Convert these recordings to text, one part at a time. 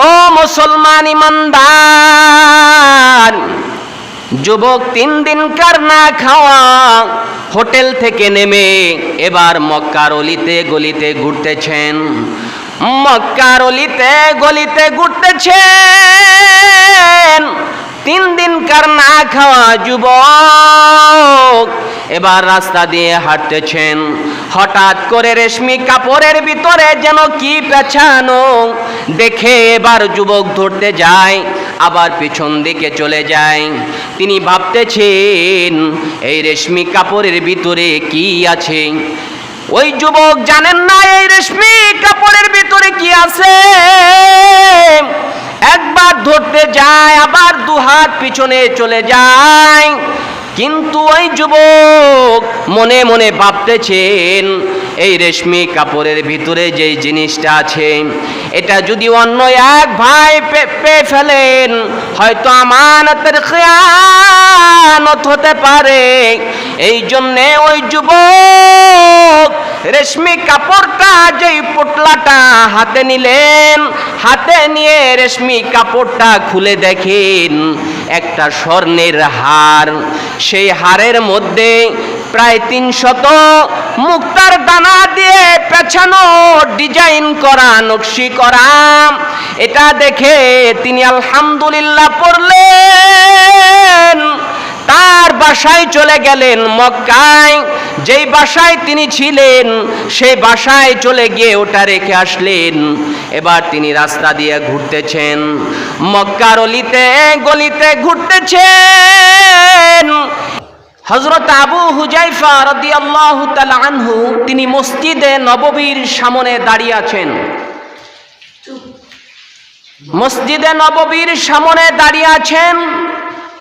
ও মুসলমান ইমানদার, যুবক 3 দিনকার না খাওয়া হোটেল থেকে নেমে এবার মক্কার অলিতে গলিতে ঘুরতেছেন, মক্কার অলিতে গলিতে ঘুরতেছেন। 3 দিনকার না খাওয়া যুবক এবার রাস্তা দিয়ে হাঁটতেছেন। হঠাৎ করে রেশমি কাপড়ের ভিতরে যেন কি পেঁচানো দেখে এবার যুবক ধরতে যায়, আবার পিছন দিকে চলে যায়। তিনি ভাবতেছেন এই রেশমি কাপড়ের ভিতরে কি আছে। ওই যুবক জানেন না এই রেশমি কাপড়ের ভিতরে কি আছে। একবার ধরতে যায়, আবার 2 হাত পিছনে চলে যায়। কিন্তু ওই যুবক মনে মনে ভাবতেছেন এই রেশমি কাপড়ের ভিতরে যেই জিনিসটা আছে এটা যদি অন্য এক ভাই পেয়ে ফেলেন হয়তো আমানতের খেয়ানত হতে পারে। এই জন্যে ওই যুবক রেশমি কাপড়টা যেই পোটলাটা হাতে নিলেন, হাতে নিয়ে রেশমি কাপড়টা খুলে দেখেন একটা স্বর্ণের হার। সেই হারের মধ্যে প্রায় 300 মুক্তার দানা দিয়ে পেছানো ডিজাইন করা, নকশি করা। এটা দেখে তিনি আলহামদুলিল্লাহ পড়লেন। তার বাসায় চলে গেলেন মক্কায়। যেই বাসায় তিনি ছিলেন সেই বাসায় চলে গিয়ে ওটা রেখে আসলেন। এবার তিনি রাস্তা দিয়ে ঘুরতেছেন, মক্কার অলিতে গলিতে ঘুরতেছেন। হযরত আবু হুযায়ফা রাদিয়াল্লাহু তাআলা আনহু তিনি মসজিদে নববীর সামনে দাঁড়িয়ে আছেন। মসজিদে নববীর সামনে দাঁড়িয়ে আছেন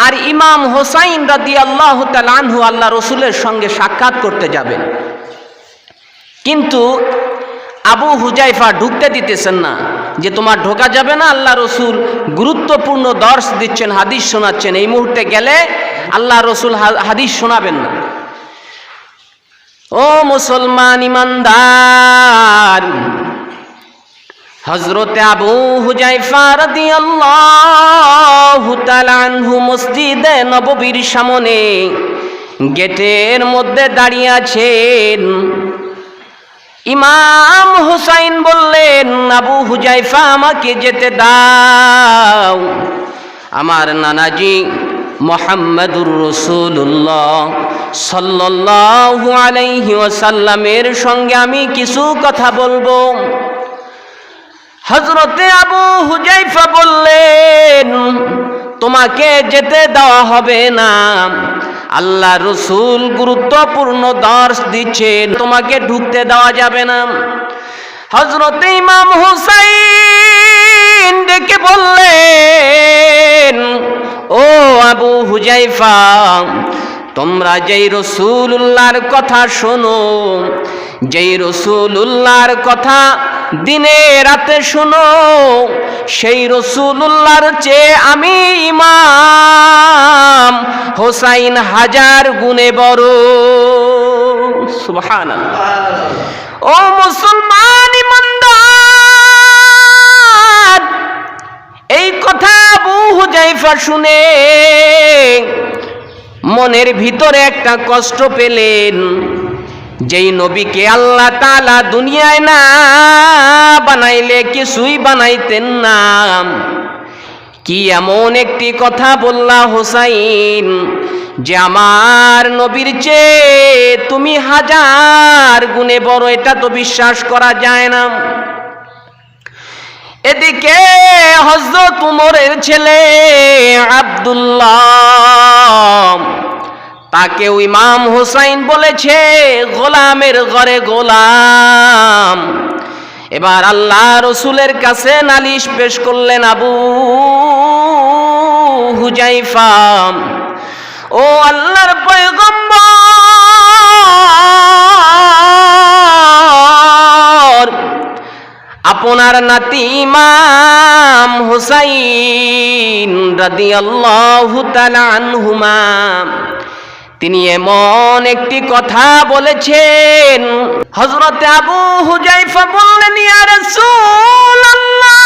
আর ইমাম হোসাইন রাদিয়াল্লাহু তাআলা আনহু আল্লাহ রসুলের সঙ্গে সাক্ষাৎ করতে যাবেন। কিন্তু আবু হুযায়ফা ঢুকতে দিতেছেন না, যে তোমার ঢোকা যাবে না, আল্লাহ রসুল গুরুত্বপূর্ণ দর্শ দিচ্ছেন, হাদিস শোনাচ্ছেন, এই মুহূর্তে গেলে আল্লাহ রসুল হাদিস শোনাবেন না। ও মুসলমান ইমানদার, হযরতে আবু হুযায়ফা রাদিয়াল্লাহু তাআলা আনহু মসজিদে নববীর সামনে গেটের মধ্যে দাঁড়িয়ে আছেন। ইমাম হুসাইন বললেন, আবু হুযায়ফা আমাকে যেতে দাও, আমার নানাজি মুহাম্মাদুর রাসূলুল্লাহ সাল্লাল্লাহু আলাইহি ওয়াসাল্লামের সঙ্গে আমি কিছু কথা বলবো। হযরতে আবু হুযায়ফা বললেন, তোমাকে যেতে দেওয়া হবে না, আল্লাহ রসুল গুরুত্বপূর্ণ দর্শ দিচ্ছেন, তোমাকে ঢুকতে দেওয়া যাবে না। হযরতে ইমাম হুসাইন ডেকে বললেন, ও আবু হুযায়ফা, তোমরা যেই রাসূলুল্লাহর কথা শোনো, যেই রাসূলুল্লাহর কথা দিনে রাতে শোনো, সেই রাসূলুল্লাহর চেয়ে আমি ইমাম হোসাইন 1000 গুণে বড়। সুবহানাল্লাহ। ও মুসলমান ইমানদার, এই কথা আবু হুযায়ফা শুনে মনের ভিতরে একটা কষ্ট পেলেন। যেই নবীকে আল্লাহ তাআলা দুনিয়ায় না বানাইলে কিছুই বানাইতেন না, কি এমন একটি কথা বললা হোসাইন যে আমার নবীর চেয়ে তুমি 1000 গুণে বড়, এটা তো বিশ্বাস করা যায় না। এদিকে হযরত উমরের ছেলে আব্দুল্লাহ, তাকেও ইমাম হোসাইন বলেছে গোলামের ঘরে গোলাম। এবার আল্লাহ রসুলের কাছে নালিশ পেশ করলেন আবু হুযায়ফা, ও আল্লাহর পয়গম্বর, আপনার নাতি ইমাম হুসাইন রাদিয়াল্লাহু তাআলা আনহুমা তিনি এমন একটি কথা বলেছেন। হযরতে আবু হুযায়ফা বললেন, ইয়া রাসূলুল্লাহ,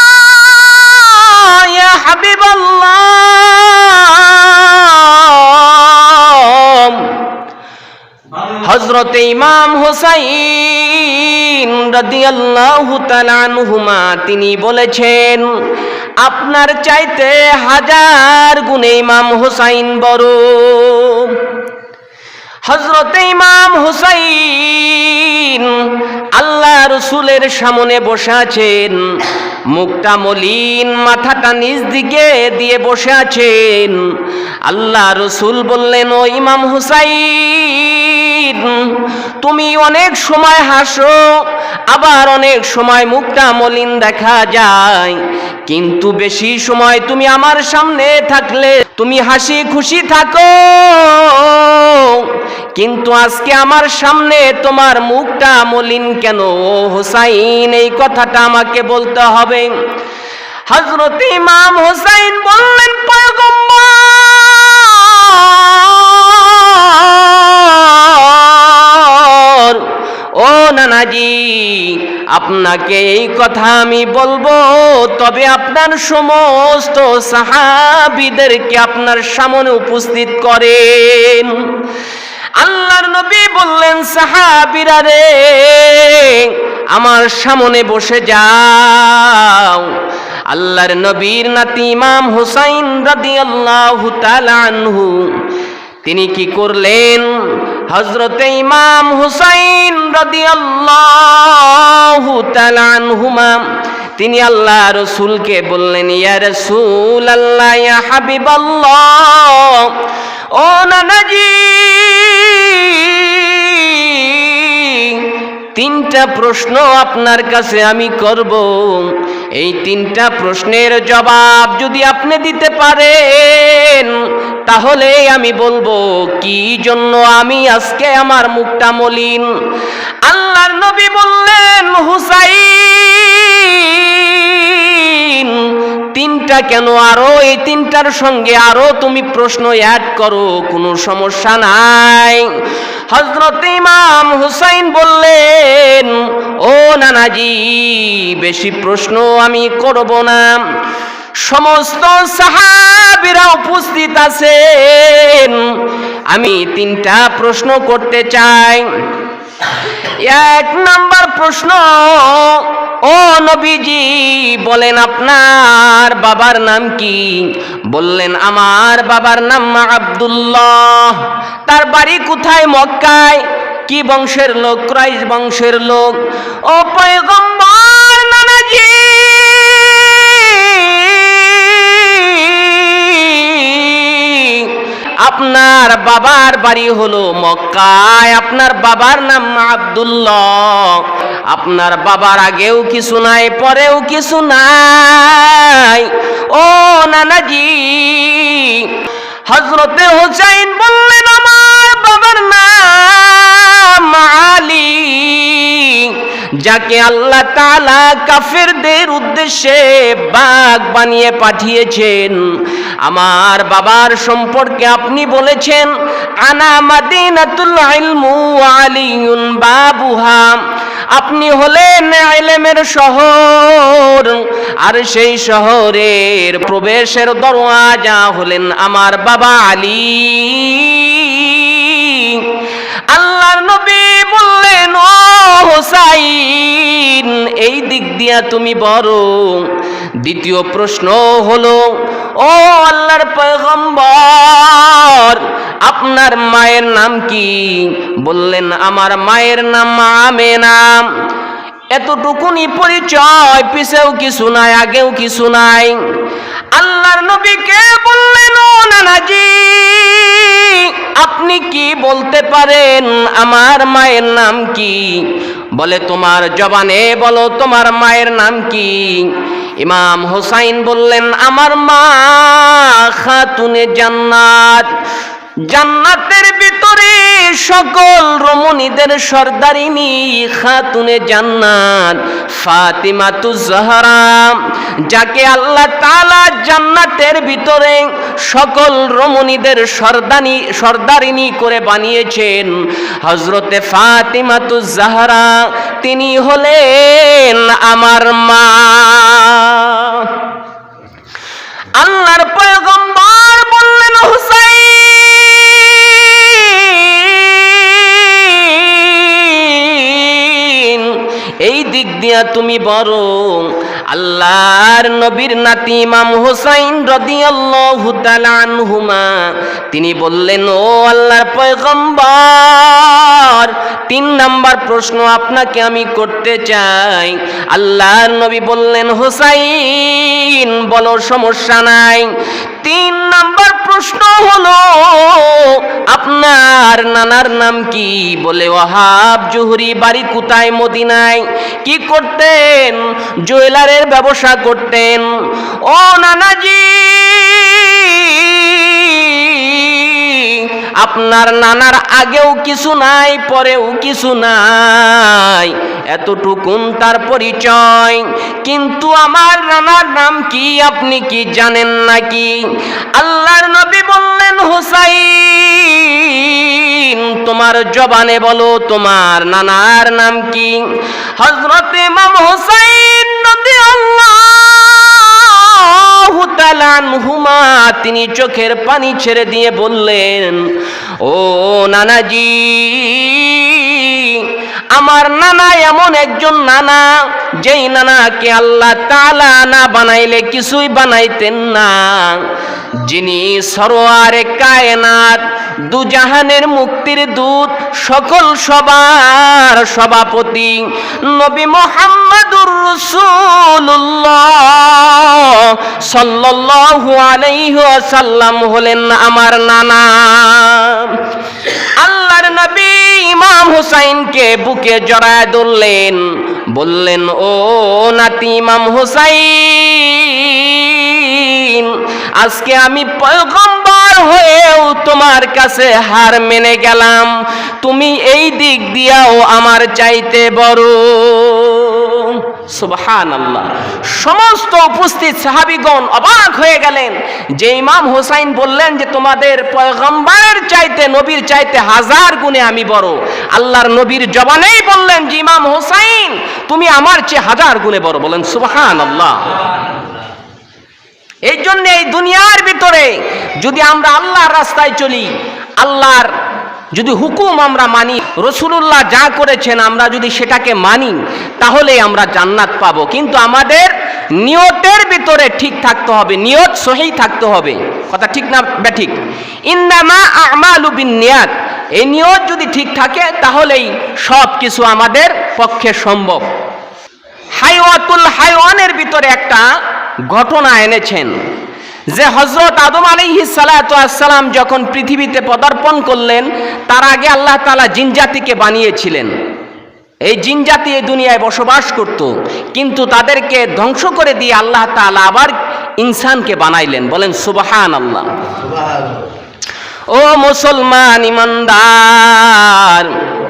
হযরত ইমাম হুসাইন রাদিয়াল্লাহু তাআলা আনহুমা তিনি বলেছেন, আপনার চাইতে 1000 গুণে ইমাম হুসাইন বড়। হযরত ইমাম হুসাইন আল্লাহ রাসূলের সামনে বসে আছেন, মুখটা মলিন, মাথাটা নিচ দিকে দিয়ে বসে আছেন। আল্লাহ রাসূল বললেন, ও ইমাম হুসাইন, তুমি অনেক সময় হাসো, আবার অনেক সময় মুখটা মলিন দেখা যায়, কিন্তু বেশি সময় তুমি আমার সামনে থাকলে তুমি হাসি খুশি থাকো, কিন্তু আজকে আমার সামনে তোমার মুখটা মলিন কেন হুসাইন? এই কথাটা আমাকে বলতে হবে। হযরত ইমাম হুসাইন বললেন, পয়গম্বর, ও নানাজি, আপনাকে এই কথা আমি বলবো, তবে আপনার সমস্ত সাহাবীদেরকে আপনার সামনে উপস্থিত করেন। আল্লাহর নবী বললেন, সাহাবীরা রে, আমার সামনে বসে যাও। আল্লাহর নবীর নাতি ইমাম হুসাইন রাদিয়াল্লাহু তাআলা আনহু তিনি কি করলেন? হযরতে ইমাম হুসাইন রাদিয়াল্লাহু তাআলা আনহুমা তিনি আল্লাহ রাসূলকে বললেন, ইয়া রাসূলাল্লাহ, ইয়া হাবিবাল্লাহ, ও নানাজি, 3টা প্রশ্ন আপনার কাছে আমি করব। এই 3টা প্রশ্নের জবাব যদি আপনি দিতে পারেন, তাহলে আমি বলবো কি জন্য আমি আজকে আমার মুখটা মলিন। আল্লাহর নবী বললেন, হুসাইন, 3টা কেন, আরো এই 3টার সঙ্গে আরো তুমি প্রশ্ন অ্যাড করো, কোনো সমস্যা নাই। হযরত ইমাম হুসাইন বললেন, ও নানাজি, বেশি প্রশ্ন আমি করব না, সমস্ত সাহাবীরা উপস্থিত আছেন, আমি 3টা প্রশ্ন করতে চাই। 1 নাম্বার প্রশ্ন, ও নবীজি, বলেন আপনার বাবার নাম কি? বললেন, আমার বাবার নাম আব্দুল্লাহ। তার বাড়ি কোথায়? মক্কায়। কি বংশের লোক? কুরাইশ বংশের লোক। ও পয়গম্বর, নানাজি, আপনার বাবার বাড়ি হলো মক্কায়, আপনার বাবার নাম আব্দুল্লাহ। আপনার বাবার আগেও কিছু নাই, পরেও কিছু নাই। ও নানাজি, হযরতে হুসাইন বললেন, আমার বাবার নাম আলী, যাকে আল্লাহ তাআলা কাফেরদের উদ্দেশ্যে বাঘ বানিয়ে পাঠিয়েছেন। আমার বাবার সম্পর্কে আপনি বলেছেন, আনা মাদিনাতুল ইলমু ওয়া আলিয়ুন বাবুহা, আপনি হলেন ইলমের শহর, আর সেই শহরের প্রবেশের দরওয়াজা হলেন আমার বাবা আলী। আল্লাহর নবী বললেন, ও হুসাইন, এই দিক দিয়া তুমি বড়। দ্বিতীয় প্রশ্ন হলো, ও আল্লাহর পয়গম্বর, আপনার মায়ের নাম কি? বললেন, আমার মায়ের নাম আমেনা। এতটুকুনি পরিচয়, পিছেও কিছু নাই, আগেও কিছু নাই। আল্লাহর নবীকে বললেন, ও নানাজি, আপনি কি বলতে পারেন আমার মায়ের নাম কি? বলে, তোমার জবানে বলো, তোমার মায়ের নাম কি? ইমাম হুসাইন বললেন, আমার মা খাতুনে জান্নাত, জান্নাতের ভিতরে সকল রমণীদের সর্দারিনী খাতুনে জান্নাত ফাতিমাতুজ জাহরা, যাকে আল্লাহ তাআলা জান্নাতের ভিতরে সকল রমণীদের সর্দারিনী করে বানিয়েছেন, হযরতে ফাতিমাতুজ জাহরা, তিনি হলেন আমার মা। আল্লাহর পয়গম্বর বললেন, হুসাইন, তুমি বড়। আল্লাহর নবীর নাতি ইমাম হুসাইন রাদিয়াল্লাহু তাআলা আনহুমা তিনি বললেন, ও আল্লাহর পয়গম্বর, 3 নাম্বার প্রশ্ন আপনাকে আমি করতে চাই। আল্লাহর নবী বললেন, হুসাইন বলো, সমস্যা নাই। 3 নাম্বার প্রশ্ন হলো, আপনার নানার নাম কি? বলে, ওয়াহাব জুহরি, বাড়ি কোথায়? মদিনায়। কি করতেন? জুয়েলারের ব্যবসা করতেন। ও নানাজি, আপনার নানার আগেও কিছু নাই, পরেও কিছু নাই, এতটুকুন তার পরিচয়। কিন্তু আমার নানার নাম কি আপনি কি জানেন নাকি? আল্লাহর নবী বললেন, হুসাইন তোমার জবানে বলো তোমার নানার নাম কি? হযরত ইমাম হুসাইন রাদিয়াল্লাহু তাআলা আনহুমা তিনি চোখের পানি ছেড়ে দিয়ে বললেন, ও নানাজি, আমার নানা এমন একজন নানা, যেই নানাকে আল্লাহ তাআলা না বানাইলে কিছুই বানাইতেন না, যিনি সরওয়ারে কায়নাত, দুজাহানের মুক্তির দূত, সকল সবার সভাপতি নবী মুহাম্মদুর রাসূলুল্লাহ সাল্লাল্লাহু আলাইহি ওয়াসাল্লাম হলেন আমার নানা। আল্লাহর নবী ইমাম হুসাইনকে বুকে জড়ায় ধরলেন, বললেন, ও নাতি ইমাম হুসাইন, আজকে আমি পয়গম্বর হয়েও তোমার কাছে হার মেনে গেলাম। তুমি এই দিক দিয়াও আমার চাইতে বড়। সুবহানাল্লাহ। সমস্ত উপস্থিত সাহাবীগণ অবাক হয়ে গেলেন যে ইমাম হুসাইন বললেন যে তোমাদের পয়গম্বরের চাইতে, নবীর চাইতে 1000 গুণে আমি বড়। আল্লাহর নবীর জবানেই বললেন যে ইমাম হুসাইন তুমি আমার চেয়ে 1000 গুণে বড়। বলেন সুবহানাল্লাহ। এই জন্য এই দুনিয়ার ভিতরে যদি আমরা আল্লাহর রাস্তায় চলি, আল্লাহর যদি হুকুম আমরা মানি, রাসূলুল্লাহ যা করেছেন আমরা যদি সেটাকে মানি, তাহলে আমরা জান্নাত পাবো। কিন্তু আমাদের নিয়তের ভিতরে ঠিক থাকতে হবে, নিয়ত সহিহ থাকতে হবে। কথা ঠিক না বেঠিক? ইন্নামা আমালু বিন্নিয়াত, এই নিয়ত যদি ঠিক থাকে তাহলেই সব কিছু আমাদের পক্ষে সম্ভব। হায়াতুল হায়াওয়ানের ভিতরে একটা ঘটনা এনেছেন যে হযরত আদম আলাইহিস সালাতু ওয়াস সালাম যখন পৃথিবীতে পদার্পণ করলেন, তার আগে আল্লাহ তাআলা জিনজাতিকে বানিয়েছিলেন। এই জিনজাতি এই দুনিয়ায় বসবাস করত, কিন্তু তাদেরকে ধ্বংস করে দিয়ে আল্লাহ তাআলা আবার ইনসানকে বানাইলেন। বলেন সুবহানাল্লাহ। ও মুসলমান ইমানদার,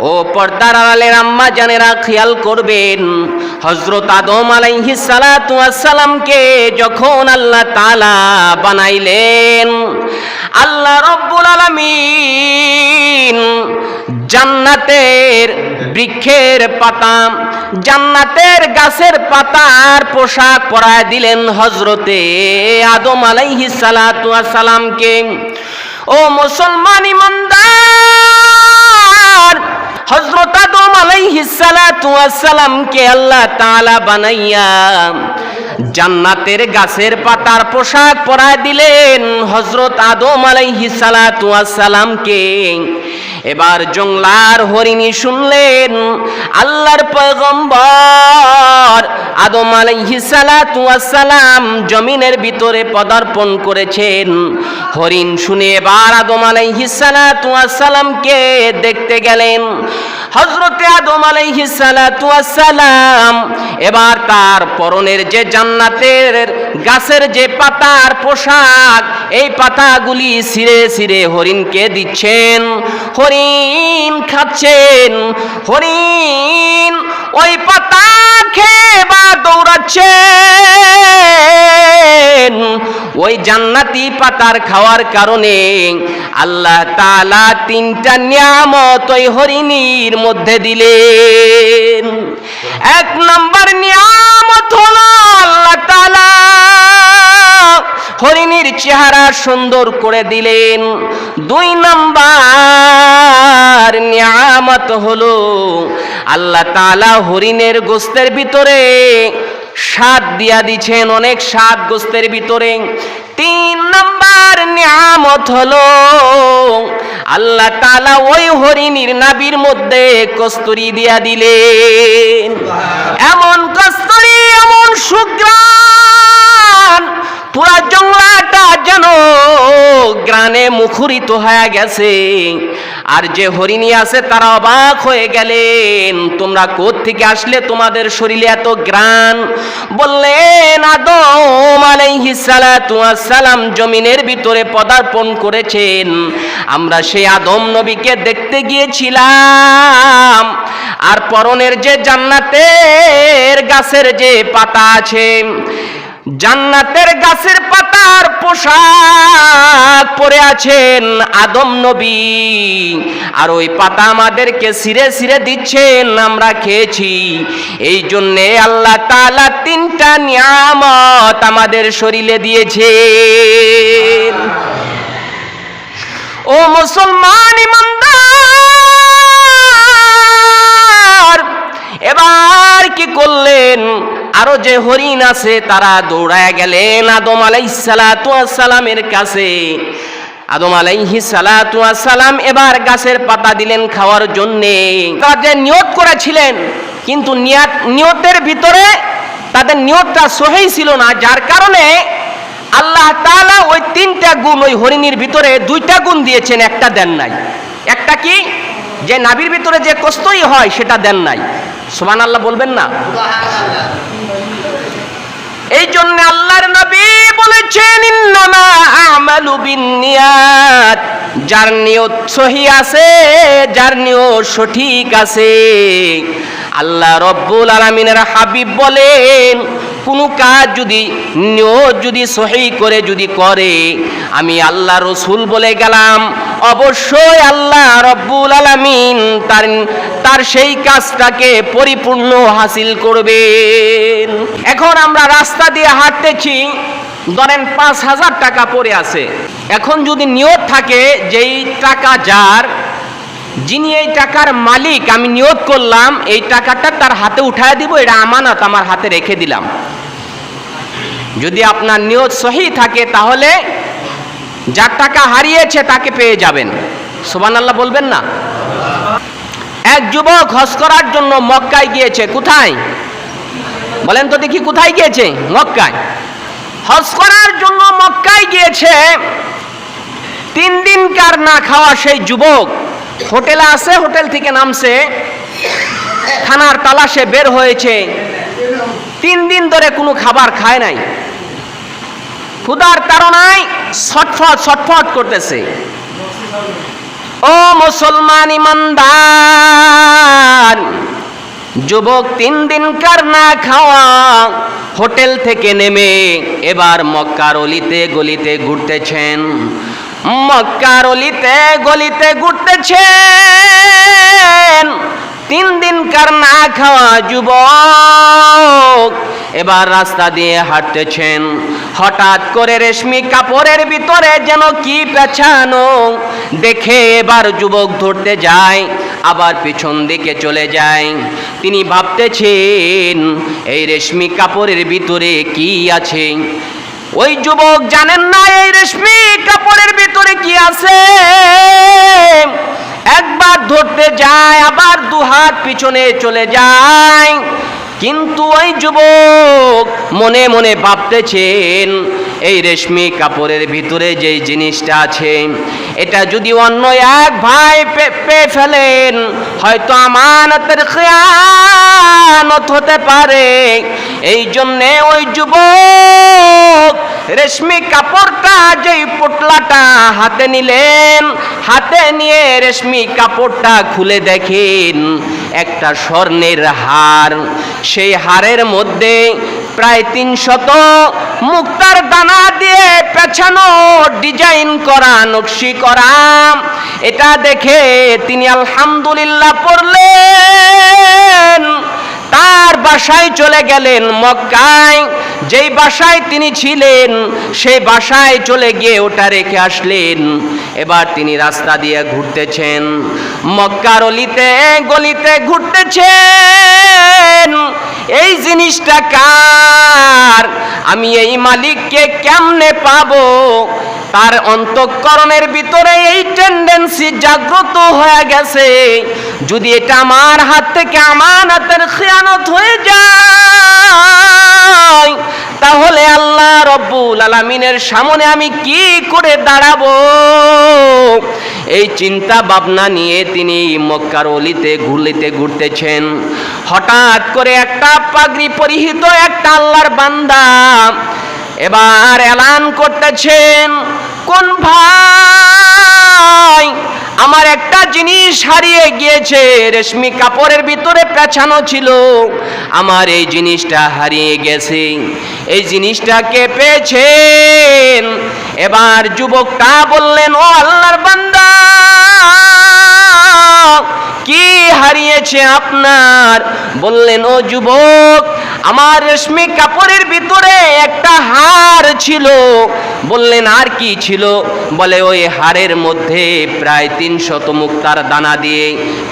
ও পর্দার আড়ালের আম্মা জানেরা খেয়াল করবেন, হযরত আদম আলাইহিস সালাতু ওয়াস সালামকে যখন আল্লাহ তাআলা বানাইলেন, আল্লাহ রাব্বুল আলামিন জান্নাতের বৃক্ষের পাতা, জান্নাতের গাছের পাতার পোশাক পরায় দিলেন হযরতে আদম আলাইহিস সালাতু ওয়াস সালামকে। ও মুসলমান ইমানদার, হযরত আদম আলাইহিস সালাতু ওয়াস সালামকে আল্লাহ তাআলা বানাইয়া জান্নাতের গাছের পাতার পোশাক পরায় দিলেন হযরত আদম আলাইহিস সালাতু ওয়াস সালামকে। এবার জংলার হরিণী শুনলেন আল্লাহর পয়গম্বর আদম আলাইহিস সালাতু ওয়াস সালাম জমিনের ভিতরে পদার্পণ করেছেন। হরিণ শুনে এবার আদম আলাইহিস সালাতু ওয়াস সালামকে দেখতে গেলেন। হযরতে আদম আলাইহিস সালাতু ওয়াস সালাম এবার তার পরনের যে জান্নাতের গাছের যে পাতার পোশাক, এই পাতাগুলি ছিঁড়ে ছিঁড়ে হরিণকে দিচ্ছেন। হরিণ খাচ্ছেন, হরিণ ওই পাতা খেয়ে বা দৌড়াচ্ছেন। ওই জান্নাতি পাতার খাওয়ার কারণে আল্লাহ তাআলা 3টা নিয়ামত ওই হরিণীর মধ্যে দিলেন। 1 নম্বর নিয়ামত হলো আল্লাহ তাআলা হরিণীর চেহারা সুন্দর করে দিলেন। 2 নম্বর নিয়ামত হলো আল্লাহ তাআলা হরিণের গোস্তের ভিতরে স্বাদ দিয়া দিছেন, অনেক স্বাদ গোস্তের ভিতরে। 3 নাম্বার নিয়ামত হলো আল্লাহ তাআলা ওই হরিণীর নাভির মধ্যে কস্তুরী দিয়া দিলেন। এমন কস্তুরী, এমন সুঘ্রাণ, পুরা জঙ্গলাটা যেন গ্রানে মুখরিত হয়ে গেছে। আর যে হরিণী আছে তারা অবাক হয়ে গেলেন, তোমরা কোত্থেকে আসলে, তোমাদের শরীরে এত গ্রাণ? বললেন, আদম আলাইহিস সালাতু ওয়াস সালাম জমিনের ভিতরে পদার্পণ করেছেন, আমরা সেই আদম নবীকে দেখতে গিয়েছিলাম। আর পরনের যে জান্নাতের গাছের যে পাতা আছে, জান্নাতের গাছের পাতার পোশাক পরে আছেন আদম নবী, আর ওই পাতা আমাদেরকে ছিঁড়ে ছিঁড়ে দিচ্ছেন, আমরা খেয়েছি। এই জন্যে আল্লাহ তাআলা 3টা নিয়ামত আমাদের শরীরে দিয়েছেন। ও মুসলমান ইমানদার, এবার কি করলেন? আরো যে হরিণ আছে তারা দৌড়ায় গেলেন আদম আলাইহিস সালাতু ওয়াস সালামের কাছে। আদম আলাইহিস সালাতু ওয়াস সালাম এবার গাছের পাতা দিলেন খাওয়ার জন্যে। তারা যে নিয়ত করেছিলেন, কিন্তু নিয়তের ভিতরে তাদের নিয়তটা সহি ছিল না, যার কারণে আল্লাহ তাআলা ওই 3টা গুণ ওই হরিণীর ভিতরে 2টা গুণ দিয়েছেন, একটা দেন নাই। একটা কি? যে নাভির ভিতরে যে কস্তুরী হয় সেটা দেন নাই। সুবহানাল্লাহ বলবেন না? এই জন্য আল্লাহর নবী বলেছেন, ইন্নামা আমালু বিন্নিয়াত, যার নিয়ত সহি আছে, যার নিয়ত সঠিক আছে। আল্লাহ রব্বুল আলামিনের হাবিব বলেন, কোনো কাজ যদি নিয়ত যদি সহি করে যদি করে, আমি আল্লাহ রসুল বলে গেলাম, অবশ্যই আল্লাহ রব্বুল আলামিন তার সেই কাজটাকে পরিপূর্ণ হাসিল করবেন। এখন আমরা রাস্তা দিয়ে হাঁটতেছি, ধরেন 5,000 টাকা পড়ে আছে। এখন যদি নিয়ত থাকে যেই টাকা যার, যিনি এই টাকার মালিক, আমি নিয়ত করলাম এই টাকাটা তার হাতে উঠায় দিব, এটা আমানত আমার হাতে রেখে দিলাম। যদি আপনার নিয়ত সহি থাকে তাহলে যার টাকা হারিয়েছে তাকে পেয়ে যাবেন। সুবহানাল্লাহ বলবেন না? এক যুবক হজ করার জন্য মক্কায় গিয়েছে। কোথায় বলেন তো দেখি, কোথায় গিয়েছে? মক্কায়। হজ করার জন্য মক্কায় গিয়েছে। 3 দিনকার না খাওয়া সেই যুবক হোটেলে আছে, হোটেল থেকে নামছে, খানার তালাশে বের হয়েছে। 3 দিন ধরে কোনো খাবার খায় নাই, ক্ষুধার তাড়নায় ছটফট করতেছে। ও মুসলমান ইমানদার, যুবক 3 দিনকার না খাওয়া হোটেল থেকে নেমে এবার মক্কার অলিতে গলিতে ঘুরতেছেন। মক্কার অলিতে গলিতে ঘুরতেছেন। 3 দিনকার না খাওয়া যুবক এবার রাস্তা দিয়ে হাঁটতেছেন। হঠাৎ করে রেশমি কাপড়ের ভিতরে যেন কি পেঁচানো দেখে এবার যুবক ধরতে যায়, আবার পিছন দিকে চলে যায়। তিনি ভাবতেছেন এই রেশমি কাপড়ের ভিতরে কি আছে। ওই যুবক জানেন না এই রেশমি কাপড়ের ভিতরে কি আছে। একবার ধরতে যায়, আবার 2 হাত পিছনে চলে যায়। কিন্তু ওই যুবক মনে মনে ভাবতেছেন এই রেশমি কাপড়ের ভিতরে যেই জিনিসটা আছে, এটা যদি অন্য এক ভাই পেয়ে ফেলেন, হয়তো আমানতের খেয়ানত হতে পারে। এই জন্যে ওই যুবক রেশমি কাপড়টা, যেই পোটলাটা হাতে নিলেন, হাতে নিয়ে রেশমি কাপড়টা খুলে দেখেন একটা স্বর্ণের হার। সেই হারের মধ্যে প্রায় 300 মুক্তার দানা দিয়ে পেছানো, ডিজাইন করা, নকশি করা। এটা দেখে তিনি আলহামদুলিল্লাহ পড়লেন, তার বাসায় চলে গেলেন মক্কায়। যেই বাসায় তিনি ছিলেন সেই বাসায় চলে গিয়ে ওটা রেখে আসলেন। এবার তিনি রাস্তা দিয়ে ঘুরতেছেন, মক্কার অলিতে গলিতে ঘুরতেছেন। এই জিনিসটা কার? আমি এই মালিককে কেমনে পাবো? তার অন্তঃকরণের ভিতরে এই টেন্ডেন্সি জাগ্রত হয়ে গেছে, যদি এটা আমার হাত থেকে আমানতের খেয়ানত হয়ে যায় তাহলে আল্লাহ রব্বুল আলামিনের সামনে আমি কি করে দাঁড়াবো? এই চিন্তা ভাবনা নিয়ে তিনি মক্কার অলিতে গলিতে ঘুরতেছেন। হঠাৎ করে একটা পাগড়ি পরিহিত একটা আল্লাহর বান্দা এবার এলান করতেছেন, কোন ভাই, আমার একটা জিনিস হারিয়ে গিয়েছে, রেশমি কাপড়ের ভিতরে পেঁচানো ছিল, আমার এই জিনিসটা হারিয়ে গেছে, এই জিনিসটা কে পেয়েছেন? এবার যুবকটা বললেন, ও আল্লাহর বান্দা, কি হারিয়েছে আপনার? বললেন, ও যুবক, আমার রেশমি কাপড়ের ভিতরে একটা হার ছিল। বললেন, আর কি ছিল? বলে, ওই হারের মধ্যে প্রায় 300 মুক্তার দানা দিয়ে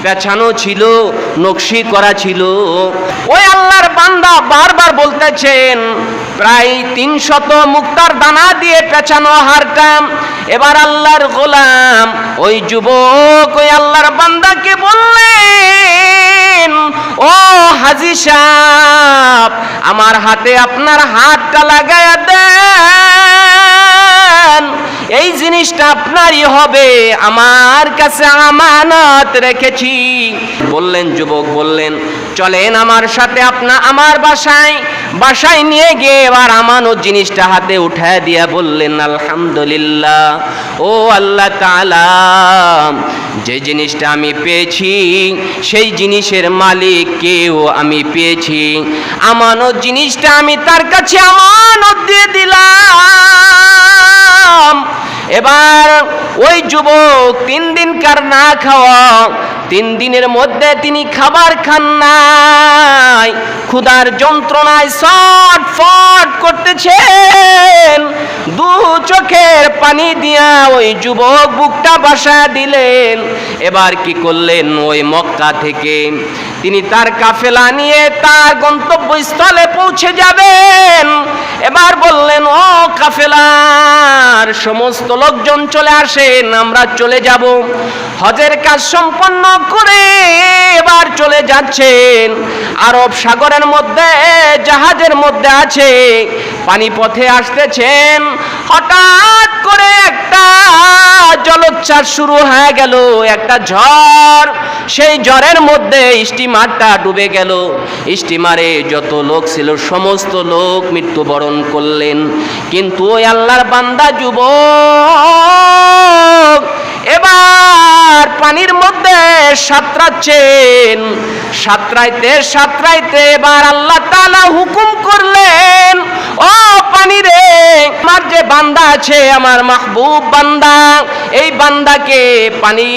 পেঁচানো ছিল, নকশি করা ছিল। ওই আল্লাহর বান্দা বারবার বলতেছেন, প্রায় 300 মুক্তার দানা দিয়ে পেঁচানো হারটা। এবার আল্লাহর গোলাম ওই যুবক ওই আল্লাহর বান্দাকে বললেন, ও হাজী সাহেব, আমার হাতে আপনার হাতটা লাগায়া দেন, এই জিনিসটা আপনারই হবে, আমার কাছে আমানত রেখেছি। বললেন, যুবক বললেন, চলেন আমার সাথে আমার বাসায় নিয়ে গিয়ে এবার আমানত জিনিসটা হাতে উঠায় দিয়া বললেন, আলহামদুলিল্লাহ, ও আল্লাহ তাআলা, যে জিনিসটা আমি পেয়েছি সেই জিনিসের মালিককেও আমি পেয়েছি, আমানত জিনিসটা আমি তার কাছে আমানত দিয়ে দিলাম। এবার ওই যুবক 3 দিনকার না খাওয়া, 3 দিনের মধ্যে তিনি খাবার খান নাই, ক্ষুধার যন্ত্রণায় ছটফট করতেছেন, 2 চোখের পানি দিয়া ওই যুবক বুকটা বাসা দিলেন। এবার কি করলেন? ওই মক্কা থেকে তিনি তার কাফেলা নিয়ে তার গন্তব্যস্থলে পৌঁছে যাবেন। এবার বললেন, ও কাফেলার সমস্ত লোকজন চলে আসেন, আমরা চলে যাব। হজের কাজ সম্পন্ন করে এবার চলে যাচ্ছেন। আরব সাগরের মধ্যে জাহাজের মধ্যে আছে, পানিপথে আসতেছেন। হঠাৎ করে একটা জলোচ্ছ্বাস শুরু হয়ে গেল, একটা ঝড়। সেই ঝড়ের মধ্যে স্টিমারটা ডুবে গেল। স্টিমারে যত লোক ছিল সমস্ত লোক মৃত্যুবরণ করলেন। কিন্তু ওই আল্লাহর বান্দা যুবক এবার পানির মধ্যে সাঁতরাচ্ছেন। সাঁতরাইতে এবার আল্লাহ তাআলা হুকুম করলেন, ও পানি রে, আমার যে বান্দা আছে, আমার মাহবুব বান্দা, এই বান্দাকে পানি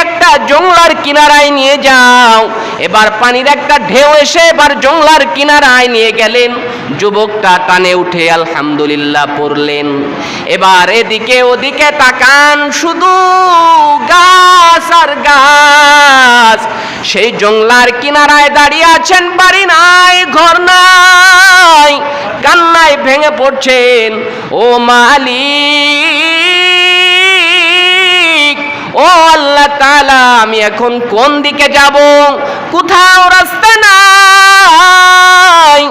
একটা জংলার কিনারায় নিয়ে যাও। এবার পানির একটা ঢেউ এসে এবার জংলার কিনারায় নিয়ে গেলেন। যুবকটা টানে উঠে আলহামদুলিল্লাহ পড়লেন। এবার এদিকে ওদিকে তাকান, শুধু গাছ আর গাছ। সেই জংলার কিনারায় দাঁড়িয়ে আছেন, বাড়ি নাই, ঘর নাই, কান্নায় ভেঙে পড়ছেন, ও মালিক, ও আল্লাহ তাআলা, আমি এখন কোন দিকে যাব? কোথাও রাস্তা নাই,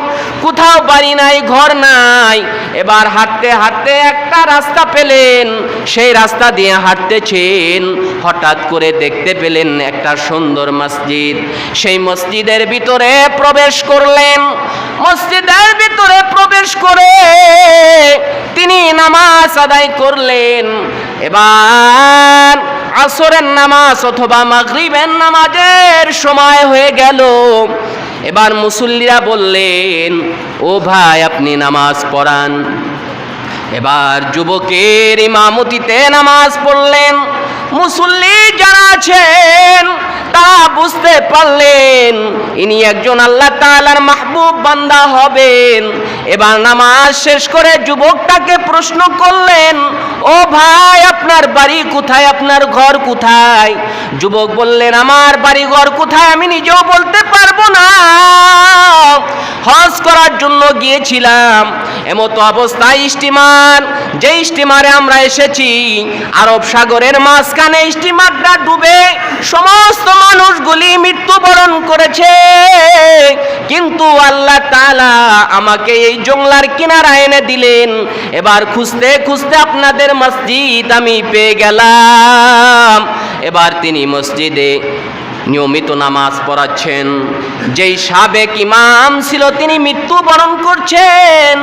কোথাও বাড়ি নাই, ঘর নাই। এবার হাঁটতে হাঁটতে একটা রাস্তা পেলেন, সেই রাস্তা দিয়ে হাঁটতেছেন। হঠাৎ করে দেখতে পেলেন একটা সুন্দর মসজিদ। সেই মসজিদের ভিতরে প্রবেশ করলেন। মসজিদের ভিতরে প্রবেশ করে তিনি নামাজ আদায় করলেন। এবার আসরের নামাজ অথবা মাগরিবের নামাজের সময় হয়ে গেল। এবার মুসল্লিরা বললেন, ও ভাই, আপনি নামাজ পড়ান। এবার যুবকের ইমামতিতে নামাজ পড়লেন। মুসল্লি যারা আছেন তারা বুঝতে পারলেন ইনি একজন আল্লাহ তাআলার মাহবুব বান্দা হবেন। এবার নামাজ শেষ করে যুবকটাকে প্রশ্ন করলেন, ও ভাই আপনার বাড়ি কোথায়, আপনার ঘর কোথায়? যুবক বললেন, আমার বাড়ি ঘর কোথায় আমি নিজেও বলতে পারবো না, হজ করার জন্য গিয়েছিলাম। এমতো অবস্থায় স্টিমার, যে স্টিমারে আমরা এসেছি, আরব সাগরের মাঝখানে স্টিমারটা ডুবে সমস্ত মানুষগুলি মৃত্যুবরণ করেছে, কিন্তু আল্লাহ তাআলা আমাকে এই জংলার কিনারায় এনে দিলেন। এবার খুঁজতে খুঁজতে আপনাদের মসজিদ আমি পেয়ে গেলাম। এবার তিনি মসজিদে নিয়মিত নামাজ পড়াচ্ছেন। যেই সাবেক ইমাম ছিল তিনি মৃত্যুবরণ করছেন।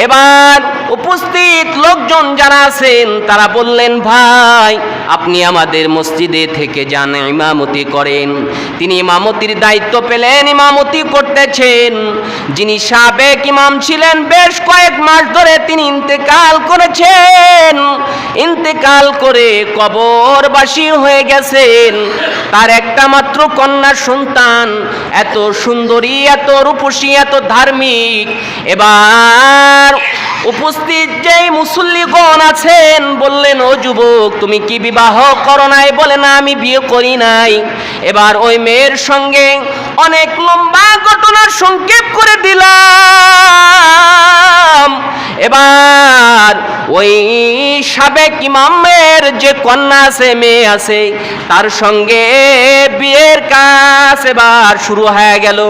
এবার উপস্থিত লোকজন যারা আছেন তারা বললেন, ভাই আপনি আমাদের মসজিদে থেকে যান, ইমামতি করেন। তিনি ইমামতির দায়িত্ব পেলেন, ইমামতি করতেছেন। যিনি সাবেক ইমাম ছিলেন বেশ কয়েক মাস ধরে তিনি ইন্তেকাল করেছেন। ইন্তেকাল করে কবরবাসী হয়ে গেছেন। তার একটা মাত্র কন্যা সন্তান, এত সুন্দরী, এত রূপসী, এত ধার্মিক। এবার উপস্থিত যেই মুসল্লিগণ আছেন বললেন, ও যুবক তুমি কি বিবাহ করো নাই? বলে না, আমি বিয়ে করি নাই। এবার ওই মেয়ের সঙ্গে অনেক লম্বা ঘটনা সংক্ষেপ করে দিলাম। এবার ওই সাবেক ইমামের যে কন্যা আছে, মেয়ে আছে, তার সঙ্গে বিয়ের কাজ এবার শুরু হয়ে গেল।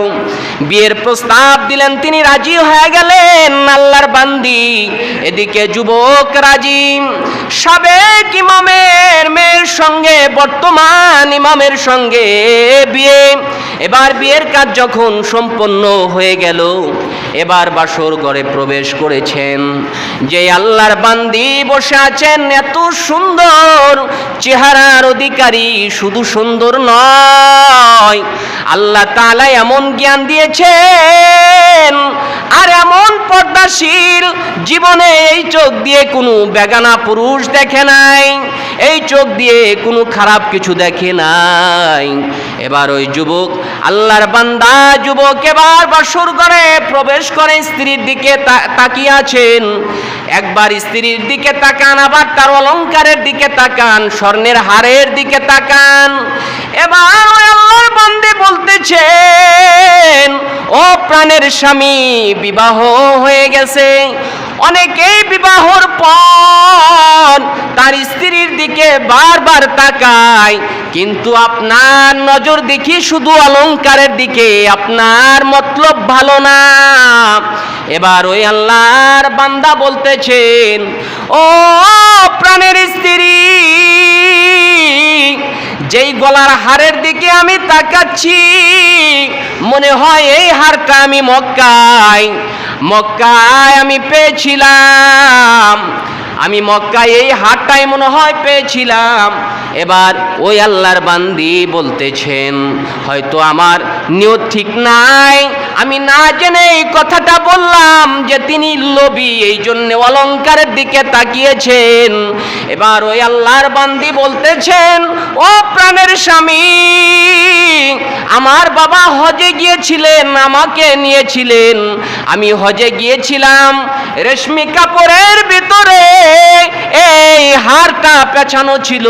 বিয়ের প্রস্তাব দিলেন, তিনি রাজি হয়ে গেলেন, আল্লাহর বান্দি। এদিকে যুবক রাজি। সাবেক ইমামের মেয়ের সঙ্গে বর্তমান ইমামের সঙ্গে বিয়ে। এবার বিয়ের কাজ যখন সম্পন্ন হয়ে গেল, এবার বাসর ঘরে প্রবেশ করেছেন। যে আল্লাহর বান্দি বসে আছেন, এত সুন্দর চেহারার অধিকারী, শুধু সুন্দর নয়, আল্লাহ তাআলা এমন জ্ঞান দিয়েছেন আর এমন পর্দাশীল, জীবনে এই চোখ দিয়ে কোনো বেগানা পুরুষ দেখে নাই, এই চোখ দিয়ে কোনো খারাপ কিছু দেখে নাই। এবার ওই যুবক, আল্লাহর বান্দা যুবক, এবার বাসর ঘরে প্রবেশ করে স্ত্রীর দিকে তাকিয়ে আছেন। একবার স্ত্রীর দিকে তাকান, আবার তার অলংকারের দিকে তাকান, স্বর্ণের হারের দিকে তাকান। এবার ওই আল্লাহর বান্দা বলতেছেন, ও প্রাণের স্বামী, বিবাহ হয়ে গেছে। অনেকেই বিবাহর পর তার স্ত্রীর দিকে বারবার তাকায়, কিন্তু আপনার নজর দেখি শুধু অলংকারের দিকে, আপনার মতলব ভালো না। এবার ওই আল্লাহর বান্দা বলতেছেন, ও প্রাণের স্ত্রী, যেই গলার হারের দিকে আমি তাকাচ্ছি, মনে হয় এই হারটা আমি মক্কায় আমি পেয়েছিলাম। আমি মক্কায় এই হারটাই মনে হয় পেয়েছিলাম। এবার ওই আল্লাহর বান্দি বলতেছেন, হয়তো আমার নিয়ত ঠিক নাই, আমি না জেনে এই কথাটা বললাম যে তিনি লোভী, এই জন্য অলংকারের দিকে তাকিয়েছেন। এবার ওই আল্লাহর বান্দি বলতেছেন, ও প্রাণের স্বামী, আমার বাবা হজে গিয়েছিলেন, আমাকে নিয়েছিলেন। আমি হজে গিয়েছিলাম, রেশমি কাপড়ের ভিতরে এই হারটা পেছানো ছিল,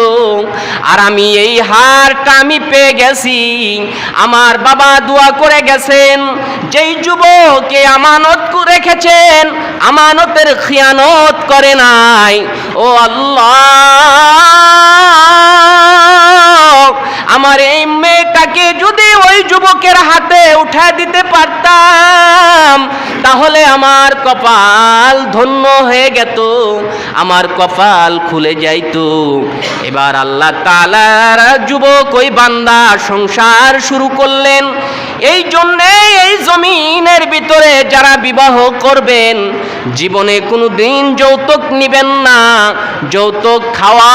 আর আমি এই হারটা আমি পেয়ে গেছি। আমার বাবা দোয়া করে গেছেন, যেই যুবকে আমানত রেখেছেন, আমানতের খিয়ানত করে নাই। ও আল্লাহ, আমার এই মেয়েটাকে যদি ওই যুবকের হাতে উঠা দিতে পারতাম, তাহলে আমার কপাল ধন্য হয়ে যেত, আমার কপাল খুলে যাইতো। এবার আল্লাহ তাআলার যুবক ওই বান্দা সংসার শুরু করলেন। এই জন্যে এই জমিনের ভিতরে যারা বিবাহ করবেন, জীবনে কোনো দিন যৌতুক নিবেন না। যৌতুক খাওয়া,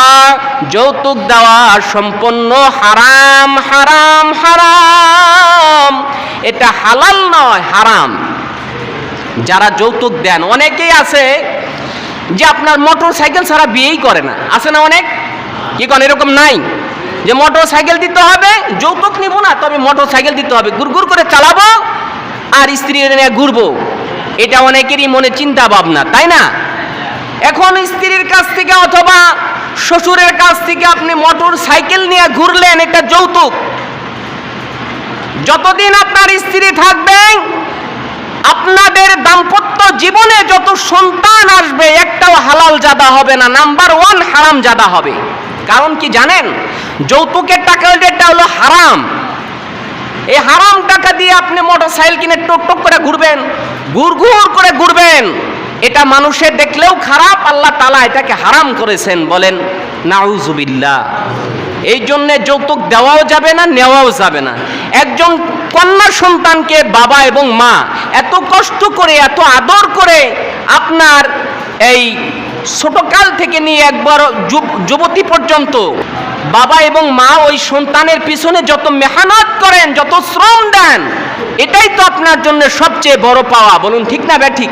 যৌতুক দেওয়া সম্পূর্ণ হারাম, হারাম, হারাম। এটা হালাল নয়, হারাম। যারা যৌতুক দেন, অনেকেই আছে যে আপনার মোটর সাইকেল ছাড়া বিয়েই করে না, আছে না অনেক? কি কোন এরকম নাই যে মোটর সাইকেল দিতে হবে, যৌতুক নিব না তবে মোটর সাইকেল দিতে হবে, গুড়গুড় করে চালাবো আর স্ত্রী নিয়ে ঘুরবো। এটা অনেকেরই মনে চিন্তা ভাবনা, তাই না? এখন স্ত্রীর কাছ থেকে অথবা শ্বশুরের কাছ থেকে আপনি মোটর সাইকেল নিয়ে ঘুরলেন, এটা যৌতুক। যতদিন আপনার স্ত্রী থাকবেন, আপনাদের দাম্পত্য জীবনে যত সন্তান আসবে একটাও হালাল জাদা হবে না, নাম্বার 1 হারাম জাদা হবে। কারণ কি জানেন? যৌতুকের টাকা যেটা হলো হারাম, এই হারাম টাকা দিয়ে আপনি মোটর সাইকেল কিনে টুক টুক করে ঘুরবেন, ঘুরঘুর করে ঘুরবেন, এটা মানুষের দেখলেও খারাপ, আল্লাহ তাআলা এটাকে হারাম করেছেন। বলেন নাউজুবিল্লাহ। এই জন্যে যৌতুক দেওয়াও যাবে না, নেওয়াও যাবে না। একজন কন্যা সন্তানকে বাবা এবং মা এত কষ্ট করে, এত আদর করে আপনার এই ছোটকাল থেকে নিয়ে একবার যুবতী পর্যন্ত বাবা এবং মা ওই সন্তানের পিছনে যত মেহনত করেন, যত শ্রম দেন, এটাই তো আপনার জন্য সবচেয়ে বড় পাওয়া। বলুন ঠিক না ব্যাঠিক?